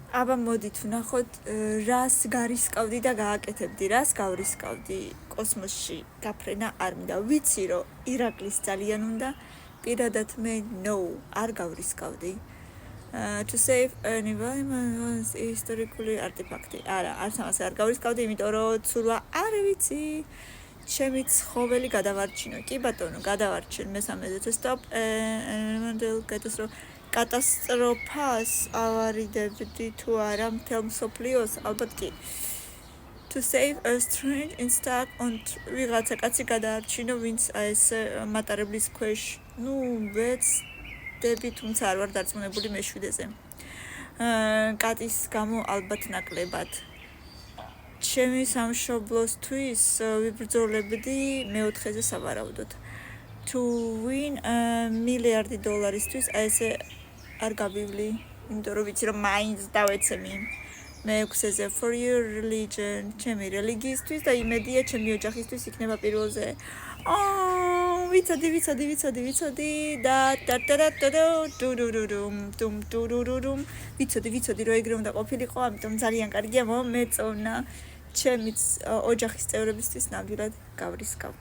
აბა მოდით ვნახოთ რას გარისკავდი და გააკეთებდი, რას გავრისკავდი კოსმოსში გაფრენა არ მინდა. ვიცი რომ ირაკლის ძალიან უნდა, პირადად მე არ გავრისკავდი. To save an environment historically artifact. არა, არც ამას არ გავრისკავდი, იმიტომ რომ ცურვა არ ვიცი. ჩემი ცხოველი გადავარჩინო. კი ბატონო, გადავარჩინ მესამეზე თუ stop კატასტროფას ავარიდებდი თუ არა მთელ მსოფლიოს, ალბათ კი. To save a strange insect on ვიღაცა კაცი გადაარჩინო, ვინც ესე მატარებლის ქვეშ, ვეცდები, თუმცა არ ვარ დარწმუნებული მეშვიდეზე. კატის გამო ალბათ ნაკლებად. ჩემი სამშობლოსთვის ვიბრძოლებდი მეოთხეზე სავარაუდოდ. To win $1 million ესე არ გავივლი, იმიტომ რომ ვიცი რომ მაინც დავეცემი. მეექვსეზე for your religion, ჩემი რელიგიისთვის და იმედია ჩემი ოჯახისთვის იქნება პირველზე. ვიცოდი და ვიცოდი რომ ეგრე უნდა ყოფილიყო, ამიტომ ძალიან კარგია მომეწონა ჩემი ოჯახის წევრებისთვის ნამდვილად გავრისკავ.